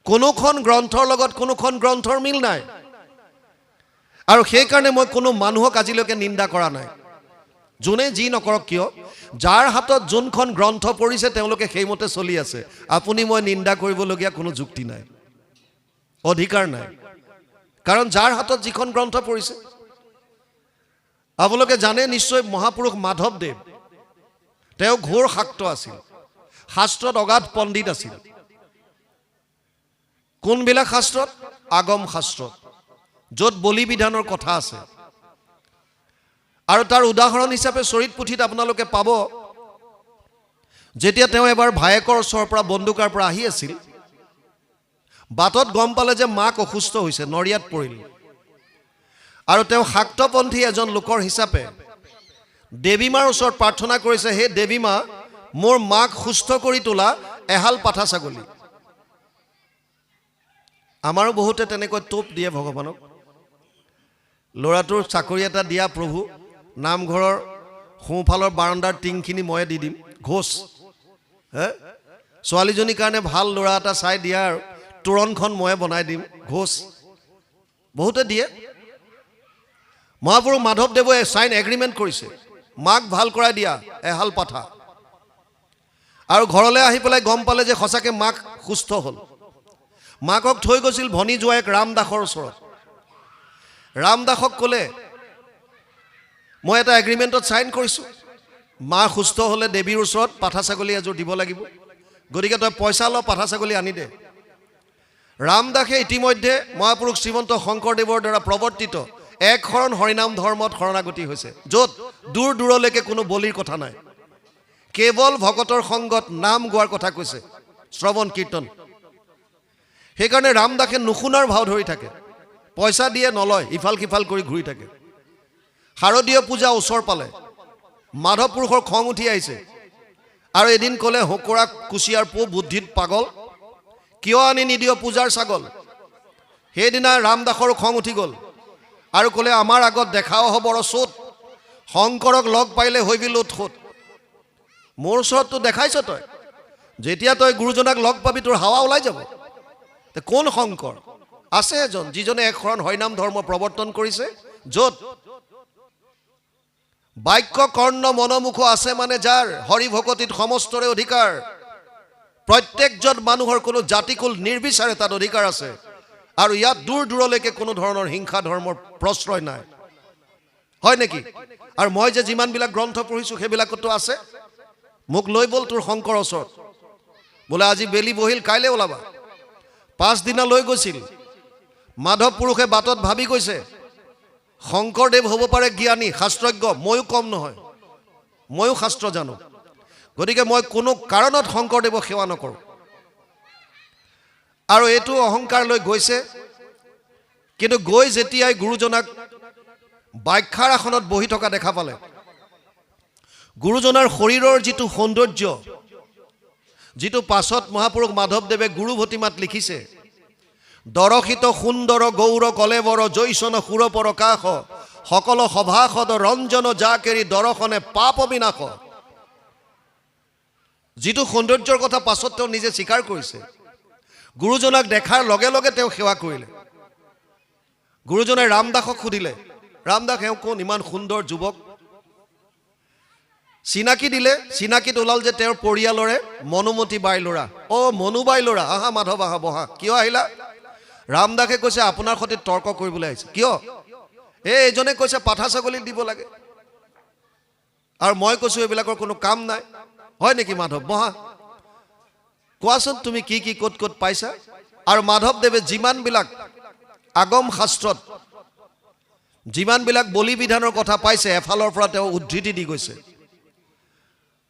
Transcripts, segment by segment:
কোনোখন গ্ৰন্থৰ লগত কোনোখন গ্ৰন্থৰ মিল নাই আৰু সেই কাৰণে মই কোনো মানুহক আজিলৈকে নিন্দা কৰা নাই যোনে যি নকৰক কিয় যাৰ হাতত যোনখন গ্ৰন্থ পৰিছে তেওঁলোকে সেইমতে চলি আছে আপুনি মই নিন্দা কৰিবলগীয়া কোনো যুক্তি নাই অধিকাৰ নাই কাৰণ যাৰ হাতত যিখন গ্ৰন্থ পৰিছে আপোনালোকে জানে নিশ্চয় মহাপুৰুষ মাধৱদেৱ তেওঁ ঘোৰ শাক্ত আছিল শাস্ত্ৰত অগাধ পণ্ডিত আছিল কোনবিলাক শাস্ত্ৰত আগম শাস্ত্ৰত য'ত বলি বিধানৰ কথা আছে আৰু তাৰ উদাহৰণ হিচাপে চৰিত পুথিত আপোনালোকে পাব যেতিয়া তেওঁ এবাৰ ভায়েকৰ ওচৰৰ পৰা বন্দুকাৰ পৰা আহি আছিল বাটত গম পালে যে মাক অসুস্থ হৈছে নৰিয়াত পৰিল আৰু তেওঁ শাক্তপন্থী এজন লোকৰ হিচাপে দেৱীমাৰ ওচৰত প্ৰাৰ্থনা কৰিছে হে দেৱীমা মোৰ মাক সুস্থ কৰি তোলা এহাল পাঠা ছাগলী আমাৰো বহুতে তেনেকৈ টোপ দিয়ে ভগৱানক ল'ৰাটোৰ চাকৰি এটা দিয়া প্ৰভু নামঘৰৰ সোঁফালৰ বাৰাণ্ডাৰ টিংখিনি ময়ে দি দিম ঘোষ হে ছোৱালীজনীৰ কাৰণে ভাল ল'ৰা এটা চাই দিয়া আৰু তোৰণখন ময়ে বনাই দিম ঘোষ বহুতে দিয়ে মহাপুৰুষ মাধৱদেৱে চাইন এগ্ৰিমেণ্ট কৰিছে মাক ভাল কৰাই দিয়া এহাল পাঠা আৰু ঘৰলৈ আহি পেলাই গম পালে যে সঁচাকৈ মাক সুস্থ হ'ল মাকক থৈ গৈছিল ভনী জোৱাইক ৰামদাসৰ ওচৰত ৰামদাসক ক'লে মই এটা এগ্ৰিমেণ্টত চাইন কৰিছোঁ মা সুস্থ হ'লে দেৱীৰ ওচৰত পাঠা ছাগলী এযোৰ দিব লাগিব গতিকে তই পইচা ল পাঠা ছাগলী আনি দে ৰামদাসে ইতিমধ্যে মহাপুৰুষ শ্ৰীমন্ত শংকৰদেৱৰ দ্বাৰা প্ৰৱৰ্তিত এক শৰণ হৰিনাম ধৰ্মত শৰণাগতি হৈছে য'ত দূৰ দূৰলৈকে কোনো বলিৰ কথা নাই কেৱল ভকতৰ সংগত নাম গোৱাৰ কথা কৈছে শ্ৰৱণ কীৰ্তন সেইকাৰণে ৰামদাসে নুশুনাৰ ভাও ধৰি থাকে পইচা দিয়ে নলয় ইফাল সিফাল কৰি ঘূৰি থাকে শাৰদীয় পূজা ওচৰ পালে মাধৱ পুৰুষৰ খং উঠি আহিছে আৰু এদিন ক'লে হকৰা কুচিয়াৰ পো বুদ্ধিত পাগল কিয় আনি নিদিয় পূজাৰ ছাগল সেইদিনা ৰামদাসৰো খং উঠি গ'ল আৰু ক'লে আমাৰ আগত দেখাও হ'ব ৰ চোত শংকৰক লগ পাইলে হৈবি লোট খোট মোৰ ওচৰততো দেখাইছ তই যেতিয়া তই গুৰুজনাক লগ পাবি তোৰ হাৱা ওলাই যাব কোন শংকৰ আছে এজন যিজনে এক শৰণ হৰিনাম ধৰ্ম প্ৰৱৰ্তন কৰিছে য'ত বাক্য কৰ্ণ মনমুখ আছে মানে যাৰ হৰি ভকতিত সমস্তৰে অধিকাৰ প্ৰত্যেকজন মানুহৰ কোনো জাতিকুল নিৰ্বিচাৰে তাত অধিকাৰ আছে আৰু ইয়াত দূৰ দূৰলৈকে কোনো ধৰণৰ হিংসা ধৰ্মৰ প্ৰশ্ৰয় নাই হয় নেকি আৰু মই যে যিমানবিলাক গ্ৰন্থ পঢ়িছোঁ সেইবিলাকতো আছে মোক লৈ ব'ল তোৰ শংকৰ ওচৰত বোলে আজি বেলি বহিল কাইলৈ ওলাবা 5 দিনা লৈ গৈছিল মাধৱ পুৰুষে বাটত ভাবি গৈছে শংকৰদেৱ হ'ব পাৰে জ্ঞানী শাস্ত্ৰজ্ঞ ময়ো কম নহয় ময়ো শাস্ত্ৰ জানো গতিকে মই কোনো কাৰণত শংকৰদেৱক সেৱা নকৰোঁ আৰু এইটো অহংকাৰ লৈ গৈছে কিন্তু গৈ যেতিয়াই গুৰুজনাক ব্যাখ্যাৰ আসনত বহি থকা দেখা পালে গুৰুজনাৰ শৰীৰৰ যিটো সৌন্দৰ্য যিটো পাছত মহাপুৰুষ মাধৱদেৱে গুৰু ভতিমাত লিখিছে দৰশিত সুন্দৰ গৌৰ কলেবৰ জৈসন সুৰপৰ কাষ সকল সভাসদ ৰঞ্জন জাকেৰি দৰ্শনে পাপ বিনাশ যিটো সৌন্দৰ্যৰ কথা পাছত তেওঁ নিজে স্বীকাৰ কৰিছে গুৰুজনাক দেখাৰ লগে লগে তেওঁ সেৱা কৰিলে গুৰুজনাই ৰামদাসক সুধিলে ৰামদাস এওঁ কোন ইমান সুন্দৰ যুৱক চিনাকি দিলে চিনাকিত ওলাল যে তেওঁৰ পৰিয়ালৰে মনুমতী বাই ল'ৰা মনুবাই ল'ৰা আহা মাধৱ আহা বহা কিয় আহিলা ৰামদাসে কৈছে আপোনাৰ সৈতে তৰ্ক কৰিবলৈ আহিছে কিয় এইজনে কৈছে পাঠা ছাগলী দিব লাগে আৰু মই কৈছোঁ এইবিলাকৰ কোনো কাম নাই হয় নেকি মাধৱ বহা কোৱাচোন তুমি কি কি ক'ত ক'ত পাইছা আৰু মাধৱদেৱে যিমানবিলাক আগম শাস্ত্ৰত যিমানবিলাক বলি বিধানৰ কথা পাইছে এফালৰ পৰা তেওঁ উদ্ধৃতি দি গৈছে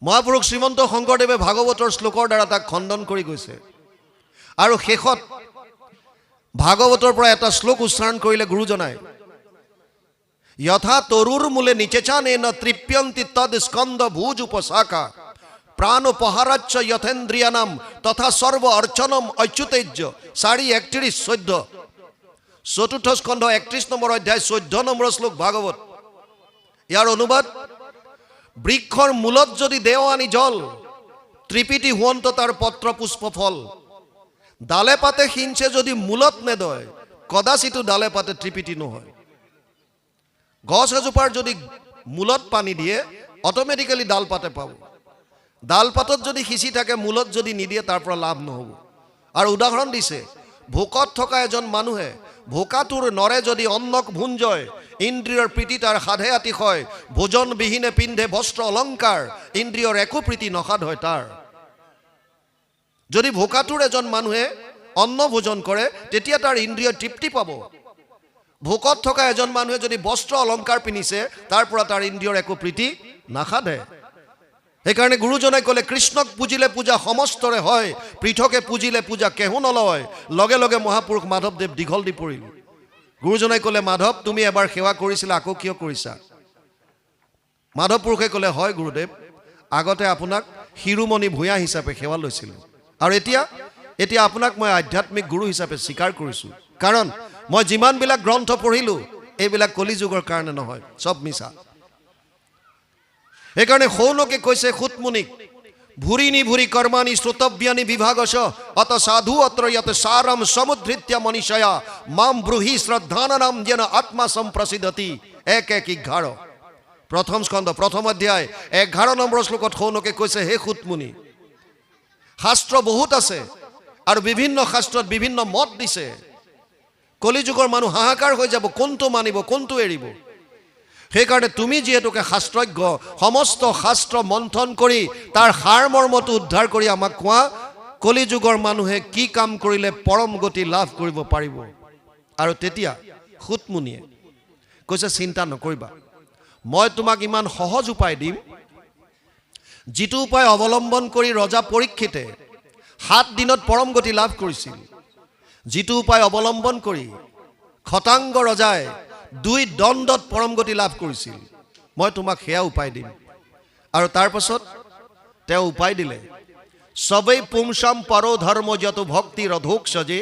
মহাপুৰুষ শ্ৰীমন্ত শংকৰদেৱে ভাগৱতৰ শ্লোকৰ দ্বাৰা তাক খণ্ডন কৰি গৈছে আৰু শেষত ভাগৱতৰ পৰা এটা শ্লোক উচ্চাৰণ কৰিলে গুৰুজনাই যথা তৰুৰ মূলে নিচেচানেন তৃপ্যন্তি তদ স্কন্দ ভুজ উপশাখা প্ৰাণ উপহাৰাচ্চ যথেন্দ্ৰিয়ানাম তথা সৰ্ব অৰ্চনম অচ্যুতেজ্য 4:31-14 চতুৰ্থ স্কন্ধ 31 নম্বৰ অধ্যায় 14 নম্বৰ শ্লোক ভাগৱত ইয়াৰ অনুবাদ বৃক্ষৰ মূলত যদি দেও আনি জল ত্ৰিপিটি হুৱন্ত তাৰ পত্ৰ পুষ্প ফল ডালে পাতে সিঞ্চে যদি মূলত নেদয় কদাচিতো ডালে পাতে তৃপ্তি নহয় গছ এজোপাৰ যদি মূলত পানী দিয়ে অটোমেটিক্যালি ডাল পাতে পাব ডাল পাতত যদি সিঁচি থাকে মূলত যদি নিদিয়ে তাৰ পৰা লাভ নহব আৰু উদাহৰণ দিছে ভোকত থকা এজন মানুহে ভোকাটোৰ নৰে যদি অন্নক ভুঞ্জয় ইন্দ্ৰিয়ৰ প্ৰীতি তাৰ সাধে আতিশয় ভোজন বিহীনে পিন্ধে বস্ত্ৰ অলংকাৰ ইন্দ্ৰিয়ৰ একো প্ৰীতি নসাধ হয় তাৰ যদি ভোকাটোৰ এজন মানুহে অন্ন ভোজন কৰে তেতিয়া তাৰ ইন্দ্ৰিয় তৃপ্তি পাব ভোকত থকা এজন মানুহে যদি বস্ত্ৰ অলংকাৰ পিন্ধিছে তাৰ পৰা তাৰ ইন্দ্ৰিয়ৰ একো প্ৰীতি নাসাধে সেইকাৰণে গুৰুজনাই ক'লে কৃষ্ণক পুজিলে পূজা সমস্তৰে হয় পৃথকে পুজিলে পূজা কেহু নলয় লগে লগে মহাপুৰুষ মাধৱদেৱ দীঘল দি পৰিল গুৰুজনাই ক'লে মাধৱ তুমি এবাৰ সেৱা কৰিছিলা আকৌ কিয় কৰিছা মাধৱ পুৰুষে ক'লে হয় গুৰুদেৱ আগতে আপোনাক শিৰোমণি ভূঞা হিচাপে সেৱা লৈছিলোঁ আৰু এতিয়া আপোনাক মই আধ্যাত্মিক গুৰু হিচাপে স্বীকাৰ কৰিছোঁ কাৰণ মই যিমানবিলাক গ্ৰন্থ পঢ়িলোঁ এইবিলাক কলিযুগৰ কাৰণে নহয় চব মিছা সেইকাৰণে সৌনকে কৈছে সুতমুনিক ভুৰি নিভুৰি কৰ্মাণি শ্ৰোতব্যানি বিভাগশ অত সাধু অত্ৰ ইয়াত সাৰম সমুদ্ধৃত্য মনীষয়া মাম ব্ৰুহি শ্ৰদ্ধানাম যেন আত্মা সম্প্ৰসিদ্ধতি 1:11 প্ৰথম স্কন্ধ প্ৰথম অধ্যায় 11 নম্বৰ শ্লোকত সৌনকে কৈছে হে সুতমুনি শাস্ত্ৰ বহুত আছে আৰু বিভিন্ন শাস্ত্ৰত বিভিন্ন মত দিছে কলিযুগৰ মানুহ হাহাকাৰ হৈ যাব কোনটো মানিব কোনটো এৰিব সেইকাৰণে তুমি যেহেতুকে শাস্ত্ৰজ্ঞ সমস্ত শাস্ত্ৰ মন্থন কৰি তাৰ সাৰ মৰ্মটো উদ্ধাৰ কৰি আমাক কোৱা কলিযুগৰ মানুহে কি কাম কৰিলে পৰম গতি লাভ কৰিব পাৰিব আৰু তেতিয়া সুতমুনিয়ে কৈছে চিন্তা নকৰিবা মই তোমাক ইমান সহজ উপায় দিম যিটো উপায় অৱলম্বন কৰি ৰজা পৰীক্ষিতে 7 দিনত পৰম গতি লাভ কৰিছিল যিটো উপায় অৱলম্বন কৰি খটাংগ ৰজাই 2 দণ্ডত পৰম গতি লাভ কৰিছিল মই তোমাক হেয়া উপায় দিম আৰু তাৰ পাছত তেওঁ উপায় দিলে সবেই পুংসাম পৰো ধৰ্ম যত ভক্তি ৰধোক সজে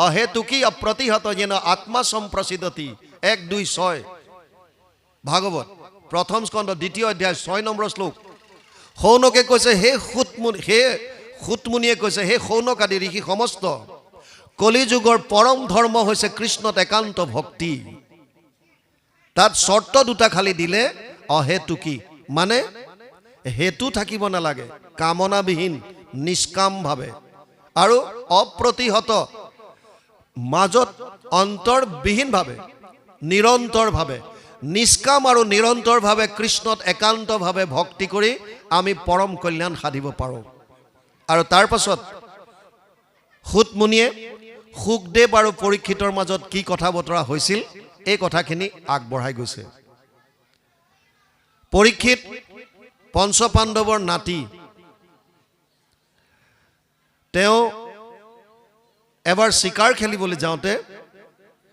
অহেতুকি অপ্ৰতিহত যেন আত্মা সম্প্ৰসিদ্ধতি 1:2:6 ভাগৱত প্ৰথম স্কন্ধ দ্বিতীয় অধ্যায় 6 নম্বৰ শ্লোক সৌনকে কৈছে হে সুতমুনিয়ে কৈছে হে সৌনক আদি ঋষি সমস্ত কলিযুগৰ পৰম ধৰ্ম হৈছে কৃষ্ণত একান্ত ভক্তি তাত শৰ্ত দুটা খালি দিলে অহেতুকি মানে হেতু থাকিব নালাগে কামনাবিহীন নিষ্কামভাৱে আৰু অপ্ৰতিহত মাজত অন্তৰবিহীনভাৱে নিৰন্তৰভাৱে নিষ্কাম আৰু নিৰন্তৰভাৱে কৃষ্ণত একান্তভাৱে ভক্তি কৰি আমি পৰম কল্যাণ সাধিব পাৰোঁ আৰু তাৰ পাছত সুতমুনিয়ে সুখদেৱ আৰু পৰীক্ষিতৰ মাজত কি কথা বতৰা হৈছিল এই কথাখিনি আগবঢ়াই গৈছে পৰীক্ষিত পঞ্চপাণ্ডৱৰ নাতি তেওঁ এবাৰ শিকাৰ খেলিবলৈ যাওঁতে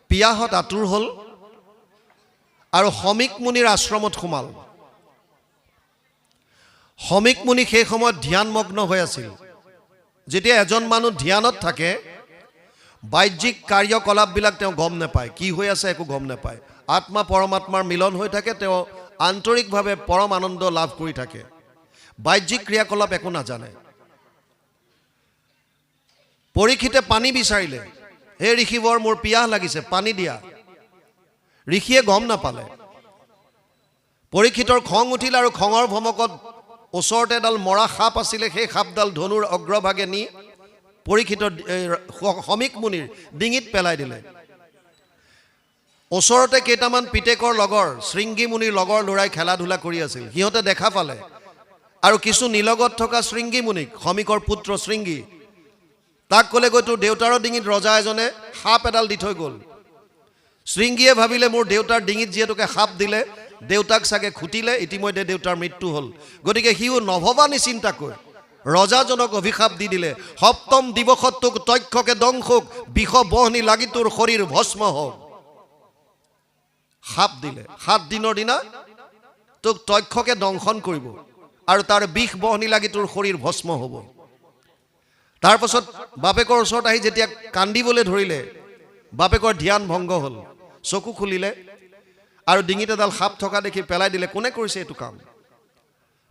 পিয়াহত আতুৰ হ'ল আৰু সমীক মুনিৰ আশ্ৰমত সোমাল সমীক মুনি সেই সময়ত ধ্যানমগ্ন হৈ আছিল যেতিয়া এজন মানুহ ধ্যানত থাকে বাহ্যিক কাৰ্যকলাপবিলাক তেওঁ গম নাপায় কি হৈ আছে একো গম নাপায় আত্মা পৰমাত্মাৰ মিলন হৈ থাকে তেওঁ আন্তৰিকভাৱে পৰম আনন্দ লাভ কৰি থাকে বাহ্যিক ক্ৰিয়াকলাপ একো নাজানে পৰীক্ষিতে পানী বিচাৰিলে হে ঋষিবৰ মোৰ পিয়াহ লাগিছে পানী দিয়া ঋষিয়ে গম নাপালে পৰীক্ষিতৰ খং উঠিল আৰু খঙৰ ভমকত ওচৰতে এডাল মৰা সাপ আছিলে সেই সাপডাল ধনুৰ অগ্ৰভাগে নি পৰীক্ষিতৰ সমীক মুনিৰ ডিঙিত পেলাই দিলে ওচৰতে কেইটামান পিতেকৰ লগৰ শৃংগী মুনিৰ লগৰ লৰাই খেলা ধূলা কৰি আছিল সিহঁতে দেখা পালে আৰু কিছু নিলগত থকা শৃংগী মুনিক সমীকৰ পুত্ৰ শৃংগী তাক ক'লে গৈ তোৰ দেউতাৰৰ ডিঙিত ৰজা এজনে সাপ এডাল দি থৈ গ'ল শৃংগীয়ে ভাবিলে মোৰ দেউতাৰ ডিঙিত যিহেতুকে সাপ দিলে দেউতাক চাগে খুটিলে ইতিমধ্যে দেউতাৰ মৃত্যু হ'ল গতিকে সিও নভবা নিচিন্তাকৈ ৰজাজনক অভিশাপ দি দিলে সপ্তম দিৱসত তোক তক্ষকে দংশক বিষ বহনি লাগি তোৰ শৰীৰ ভস্ম হওক সাপ দিলে 7 দিনৰ দিনা তোক তক্ষকে দংশন কৰিব আৰু তাৰ বিষ বহনি লাগি তোৰ শৰীৰ ভস্ম হ'ব তাৰ পাছত বাপেকৰ ওচৰত আহি যেতিয়া কান্দিবলৈ ধৰিলে বাপেকৰ ধ্যান ভংগ হ'ল চকু খুলিলে আৰু ডিঙিত এডাল সাপ থকা দেখি পেলাই দিলে কোনে কৰিছে এইটো কাম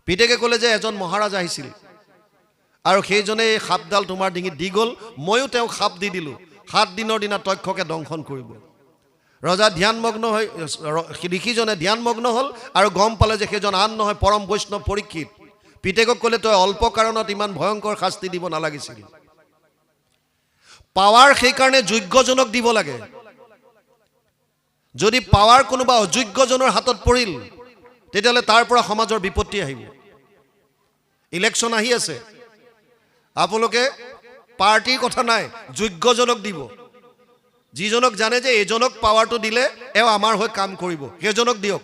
পিতেকে ক'লে যে এজন মহাৰাজ আহিছিল আৰু সেইজনে এই সাপডাল তোমাৰ ডিঙিত দি গ'ল, ময়ো তেওঁক সাপ দি দিলোঁ, 7 দিনৰ দিনা তক্ষকে দংশন কৰিব। ৰজা ধ্যানমগ্ন হৈ ঋষিজনে ধ্যানমগ্ন হ'ল আৰু গম পালে যে সেইজন আন নহয় পৰম বৈষ্ণৱ পৰীক্ষিত। পিতেকক ক'লে, তই অল্প কাৰণত ইমান ভয়ংকৰ শাস্তি দিব নালাগিছিল। পাৱাৰ সেইকাৰণে যোগ্যজনক দিব লাগে। যদি পাৱাৰ কোনোবা অযোগ্যজনৰ হাতত পৰিল, তেতিয়াহ'লে তাৰ পৰা সমাজৰ বিপত্তি আহিব। ইলেকশ্যন আহি আছে, আপোনালোকে পাৰ্টিৰ কথা নাই, যোগ্যজনক দিব। যিজনক জানে যে এইজনক পাৱাৰটো দিলে এওঁ আমাৰ হৈ কাম কৰিব, সেইজনক দিয়ক।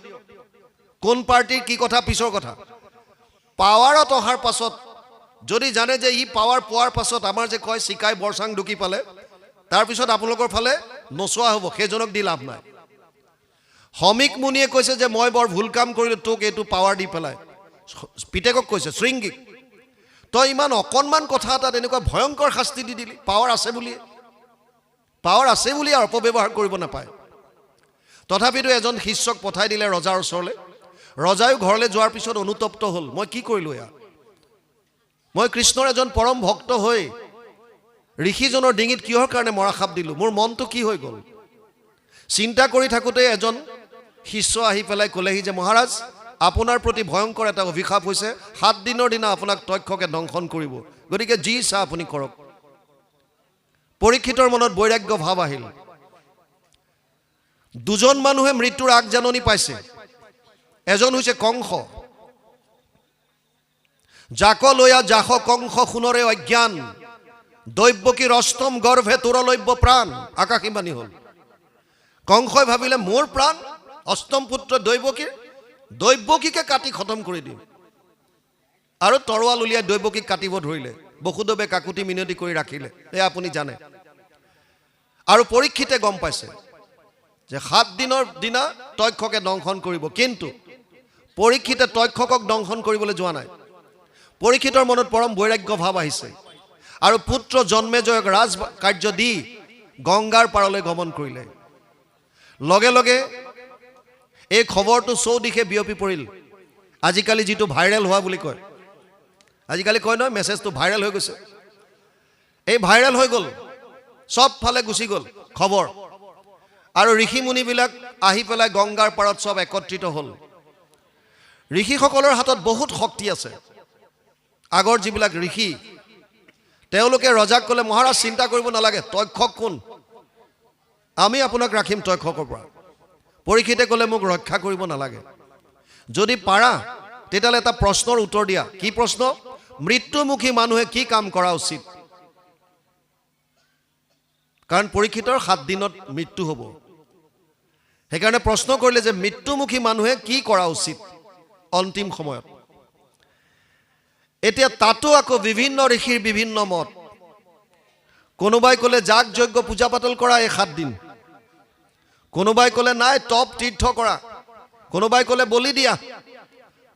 কোন পাৰ্টিৰ কি কথা পিছৰ কথা। পাৱাৰত অহাৰ পাছত যদি জানে যে ই পাৱাৰ পোৱাৰ পাছত আমাৰ যে কয় চিকাই বৰচাং ঢুকি পালে, তাৰপিছত আপোনালোকৰ ফালে নচোৱা হ'ব, সেইজনক দি লাভ নাই। শমিক মুনিয়ে কৈছে যে মই বৰ ভুল কাম কৰিলোঁ, তোক এইটো পাৱাৰ দি পেলাই। পিতেকক কৈছে, শৃংগীক, তই ইমান অকণমান কথা এটাত এনেকুৱা ভয়ংকৰ শাস্তি দি দিলি, পাৱাৰ আছে বুলিয়ে। পাৱাৰ আছে বুলি আৰু অপব্যৱহাৰ কৰিব নাপায়। তথাপিতো এজন শিষ্যক পঠাই দিলে ৰজাৰ ওচৰলৈ। ৰজায়ো ঘৰলৈ যোৱাৰ পিছত অনুতপ্ত হ'ল, মই কি কৰিলোঁ এয়া। মই কৃষ্ণৰ এজন পৰম ভক্ত হৈ ঋষিজনৰ ডিঙিত কিহৰ কাৰণে মৰা সাপ দিলোঁ, মোৰ মনটো কি হৈ গ'ল। চিন্তা কৰি থাকোঁতে এজন শিষ্য আহি পেলাই ক'লেহি যে মহাৰাজ, আপোনাৰ প্ৰতি ভয়ংকৰ এটা অভিশাপ হৈছে, 7 দিনৰ দিনা আপোনাক তক্ষকে দংশন কৰিব, গতিকে যি ইচ্ছা আপুনি কৰক। পৰীক্ষিতৰ মনত বৈৰাগ্য ভাৱ আহিল। 2জন মানুহে মৃত্যুৰ আগজাননী পাইছে। এজন হৈছে কংস। যাক লয়া যাস কংস সোণৰে অজ্ঞান, দৈব্যকীৰ অষ্টম গৰ্ভে তোৰলৈব্য প্ৰাণ। আকাশীবাণী হ'ল। কংসই ভাবিলে মোৰ প্ৰাণ, অষ্টম পুত্ৰ দৈব্যকীকে কাটি খতম কৰি দিম। আৰু তৰোৱাল উলিয়াই দৈব্যকীক কাটিব ধৰিলে। বসুদেৱে কাকুতি মিনতি কৰি ৰাখিলে, এয়া আপুনি জানে। আৰু পৰীক্ষিতে গম পাইছে যে 7 দিনৰ দিনা তক্ষকে দংশন কৰিব, কিন্তু পৰীক্ষিতে তক্ষকক দংশন কৰিবলৈ যোৱা নাই। পৰীক্ষিতৰ মনত পৰম বৈৰাগ্য ভাৱ আহিছে আৰু পুত্ৰ জন্মেজয়ক ৰাজ কাৰ্য দি গংগাৰ পাৰলৈ গমন কৰিলে। লগে লগে এই খবৰটো চৌদিশে বিয়পি পৰিল। আজিকালি যিটো ভাইৰেল হোৱা বুলি কয়, আজিকালি কয় নহয় মেছেজটো ভাইৰেল হৈ গৈছে। এই ভাইৰেল হৈ গ'ল, চব ফালে গুচি গ'ল খবৰ। আৰু ঋষি মুনিবিলাক আহি পেলাই গংগাৰ পাৰত চব একত্ৰিত হ'ল। ঋষিসকলৰ হাতত বহুত শক্তি আছে। আগৰ যিবিলাক ঋষি, তেওঁলোকে ৰজাক ক'লে, মহাৰাজ চিন্তা কৰিব নালাগে, তক্ষক কোন, আমি আপোনাক ৰাখিম তক্ষকৰ পৰা। পৰীক্ষিতে ক'লে, মোক ৰক্ষা কৰিব নালাগে, যদি পাৰা তেতিয়াহ'লে এটা প্ৰশ্নৰ উত্তৰ দিয়া। কি প্ৰশ্ন? মৃত্যুমুখী মানুহে কি কাম কৰা উচিত? কাৰণ পৰীক্ষিতৰ 7 দিনত মৃত্যু হ'ব। সেইকাৰণে প্ৰশ্ন কৰিলে যে মৃত্যুমুখী মানুহে কি কৰা উচিত অন্তিম সময়ত। এতিয়া তাতো আকৌ বিভিন্ন ঋষিৰ বিভিন্ন মত। কোনোবাই ক'লে যাগ যজ্ঞ পূজা পাতল কৰা এই 7 দিন, কোনোবাই ক'লে নাই তপ তীৰ্থ কৰা, কোনোবাই ক'লে বলি দিয়া,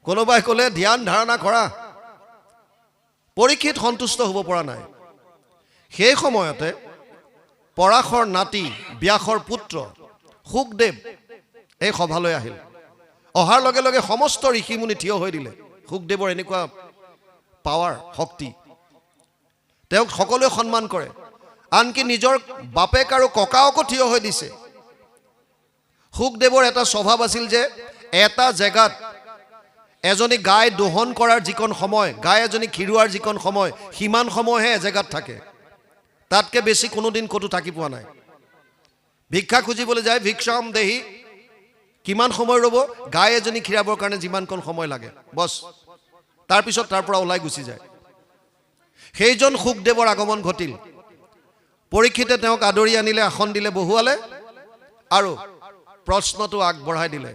কোনোবাই ক'লে ধ্যান ধাৰণা কৰা। পৰীক্ষিত সন্তুষ্ট হ'ব পৰা নাই। সেই সময়তে পৰাশৰ নাতি ব্যাসৰ পুত্ৰ শুকদেৱ এই সভালৈ আহিল। অহাৰ লগে লগে সমস্ত ঋষিমুনি থিয় হৈ দিলে। শুকদেৱৰ এনেকুৱা পাৱাৰ, শক্তি, তেওঁক সকলোৱে সন্মান কৰে। আনকি নিজৰ বাপেক আৰু ককাকো থিয় হৈ দিছে। শুকদেৱৰ এটা স্বভাৱ আছিল যে এটা জেগাত এজনী গাই দোহন কৰাৰ যিকণ সময়, গাই এজনী খিৰোৱাৰ যিকণ সময়, সিমান সময়হে এজেগাত থাকে। তাতকৈ বেছি কোনোদিন ক'তো থাকি পোৱা নাই। ভিক্ষা খুজিবলৈ যায়, ভিক্ষাম দেহি, কিমান সময় ৰ'ব? গাই এজনী খীৰাবৰ কাৰণে যিমানকণ সময় লাগে, বছ, তাৰপিছত তাৰ পৰা ওলাই গুচি যায়। সেইজন শুকদেৱৰ আগমন ঘটিল। পৰীক্ষিতে তেওঁক আদৰি আনিলে, আসন দিলে, বহুৱালে আৰু প্ৰশ্নটো আগবঢ়াই দিলে।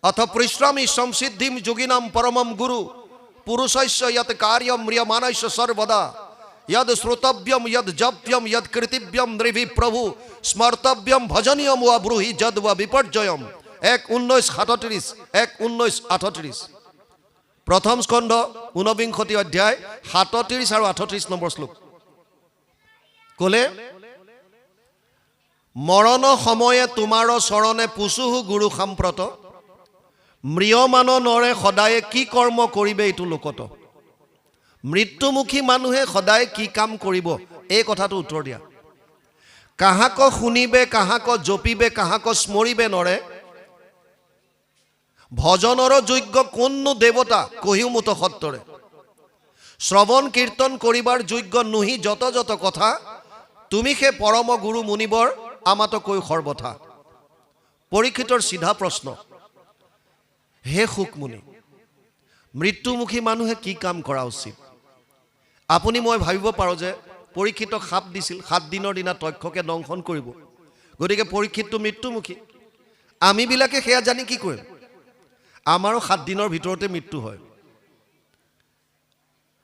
অথ পৃশ্ৰামি সংসিদ্ধিম যোগিনাম পৰমম গুৰু পুৰুষস্য য়ৎ কাৰ্যম ম্ৰিয়মানস্য সৰ্বদা यद श्रोतव्यम यद जप्यम यद कृतिव्यम नृभि प्रभु स्मर्तव्यम भजनीयम व ब्रूहि जद व विपर्जयम। 1:19:37, 1:19:38, प्रथम स्कंध 49 अध्याय 37 और 38 नम्बर श्लोक। कले मरण समये तुमार चरणे पुसुहु गुरु सम्प्रत म्रियमान नरे सदाये की कर्म करिबे इटु लोकत। মৃত্যুমুখী মানুহে সদায় কি কাম কৰিব এই কথাটো উত্তৰ দিয়া কাহাক শুনিবে কাহাক জপিবে কাহাক স্মৰিবে নৰে ভজনৰ যোগ্য কোননো দেৱতা কহিও মুত সত্তৰে শ্ৰৱণ কীৰ্তন কৰিবাৰ যোগ্য নুহি যত যত কথা তুমি সে পৰম গুৰু মুনিবৰ আমাত কৈ সৰ্বথা পৰীক্ষিতৰ সিধা প্ৰশ্ন হে শুকমুনি মৃত্যুমুখী মানুহে কি কাম কৰা উচিত আপুনি মই ভাবিব পাৰো যে পৰীক্ষিতক সাপ দিছিল 7 দিনৰ দিনা তক্ষকে দংশন কৰিব গতিকে পৰীক্ষিতটো মৃত্যুমুখী আমি বিলাকে সেয়া জানি কি কৰিম আমাৰো 7 দিনৰ ভিতৰতে মৃত্যু হয়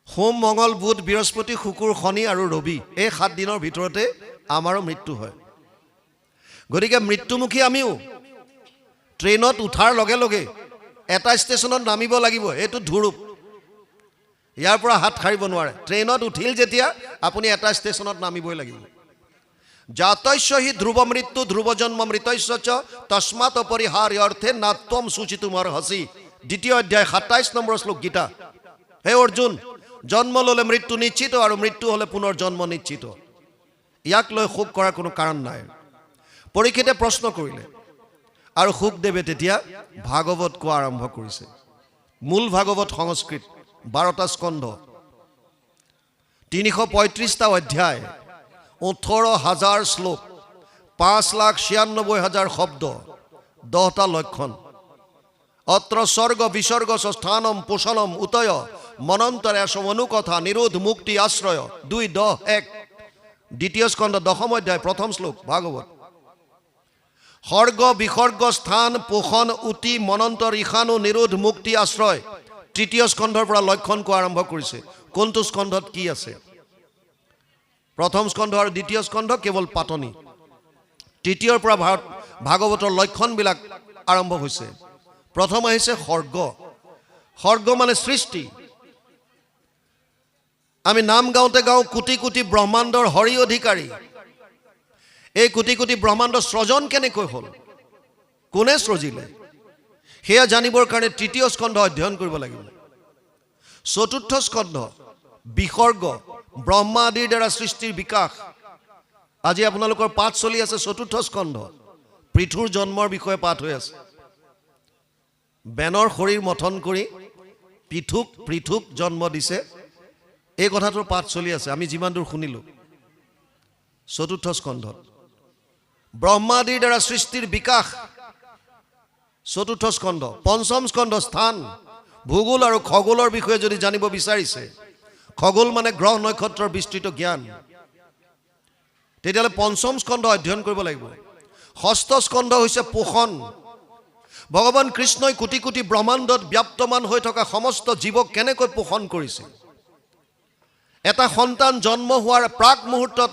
সোম মঙ্গল বুধ বৃহস্পতি শুকুৰ শনি আৰু ৰবি এই 7 দিনৰ ভিতৰতে আমাৰো মৃত্যু হয় গতিকে মৃত্যুমুখী আমিও ট্ৰেইনত উঠাৰ লগে লগে এটা ষ্টেচনত নামিব লাগিব এটো ধুৰুপ ইয়াৰ পৰা হাত খাৰিব নোৱাৰে ট্ৰেইনত উঠিল যেতিয়া আপুনি এটা ষ্টেচনত নামিবই লাগিব জাতস্যহি ধ্ৰুৱ মৃত্যু ধ্ৰুৱ জন্ম মৃতস্য চ তস্মাৎ অপৰিহাৰ্য অৰ্থে নাত্বম সূচিতুমৰ হসি দ্বিতীয় অধ্যায় 27 নম্বৰ শ্লোক গীতা হে অৰ্জুন জন্ম ললে মৃত্যু নিশ্চিত আৰু মৃত্যু হলে পুনৰ জন্ম নিশ্চিত ইয়াক লৈ শোক কৰাৰ কোনো কাৰণ নাই পৰীক্ষিতে প্ৰশ্ন কৰিলে আৰু শুকদেৱে তেতিয়া ভাগৱত কোৱা আৰম্ভ কৰিছে মূল ভাগৱত সংস্কৃত 12টা স্কন্ধ 335টা অধ্যায় 18,000 শ্লোক 5,96,000 শব্দ 10টা লক্ষণ অত্ৰ স্বৰ্গ বিসৰ্গ স্থানম পোষণম উতয় মনন্তৰে সমনুকথা নিৰোধ মুক্তি আশ্ৰয় 2:10 দ্বিতীয় স্কন্ধ 10ম অধ্যায় প্ৰথম শ্লোক ভাগৱত সৰ্গ বিসৰ্গ স্থান পোষণ উতি মনন্তৰ ইখানু নিৰোধ মুক্তি আশ্ৰয় তৃতীয় স্কন্ধৰ পৰা লক্ষণ কোৱা আৰম্ভ কৰিছে কোনটো স্কন্ধত কি আছে প্ৰথম স্কন্ধ আৰু দ্বিতীয় স্কন্ধ কেৱল পাতনি তৃতীয়ৰ পৰা ভাগৱতৰ লক্ষণ বিলাক আৰম্ভ হৈছে প্ৰথম আহিছে সৰ্গ সৰ্গ মানে সৃষ্টি আমি নাম গাওঁতে গাওঁ কোটি কোটি ব্ৰহ্মাণ্ডৰ হৰি অধিকাৰী এই কোটি কোটি ব্ৰহ্মাণ্ড সৃজন কেনেকৈ হ'ল কোনে সৃজিলে সেয়া জানিবৰ কাৰণে তৃতীয় স্কন্ধ অধ্যয়ন কৰিব লাগিব চতুৰ্থ স্কন্ধ বিসৰ্গ ব্ৰহ্মা আদিৰ দ্বাৰা সৃষ্টিৰ বিকাশ আজি আপোনালোকৰ পাঠ চলি আছে চতুৰ্থ স্কন্ধ পৃথুৰ জন্মৰ বিষয়ে পাঠ হৈ আছে বেনৰ শৰীৰ মথন কৰি পৃথুক জন্ম দিছে এই কথাটোৰ পাঠ চলি আছে আমি যিমান দূৰ শুনিলো চতুৰ্থ স্কন্ধত ব্ৰহ্মা আদিৰ দ্বাৰা সৃষ্টিৰ বিকাশ চতুৰ্থ স্কন্ধ পঞ্চম স্কন্ধ স্থান ভূগোল আৰু খগোলৰ বিষয়ে যদি জানিব বিচাৰিছে খগোল মানে গ্ৰহ নক্ষত্ৰৰ বিস্তৃত জ্ঞান তেতিয়ালে পঞ্চম স্কন্ধ অধ্যয়ন কৰিব লাগিব ষষ্ঠ স্কন্ধ হৈছে পোষণ ভগৱান কৃষ্ণই কোটি কোটি ব্ৰহ্মাণ্ডত ব্যাপ্তমান হৈ থকা সমস্ত জীৱক কেনেকৈ পোষণ কৰিছে এটা সন্তান জন্ম হোৱাৰ প্ৰাক মুহূৰ্তত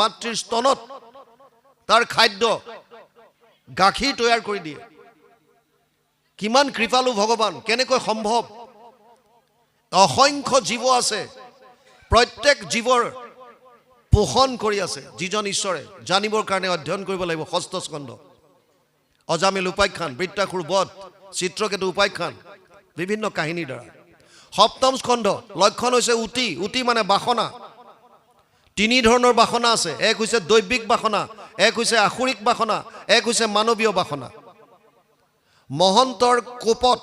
মাতৃৰ স্তনত তাৰ খাদ্য গাখীৰ তৈয়াৰ কৰি দিয়ে কিমান কৃপালু ভগৱান কেনেকৈ সম্ভৱ অসংখ্য জীৱ আছে প্ৰত্যেক জীৱৰ পোষণ কৰি আছে যিজন ঈশ্বৰে জানিবৰ কাৰণে অধ্যয়ন কৰিব লাগিব ষষ্ঠ স্কন্ধ অজামিল উপাখ্যান বৃত্তাসুৰ বধ চিত্ৰকেতু উপাখ্যান বিভিন্ন কাহিনীৰ দ্বাৰা সপ্তম স্কন্ধ লক্ষণ হৈছে উতি মানে বাসনা তিনি ধৰণৰ বাসনা আছে এক হৈছে দৈবিক বাসনা এক হৈছে আসুৰিক বাসনা এক হৈছে মানৱীয় বাসনা মহন্তৰ কোপত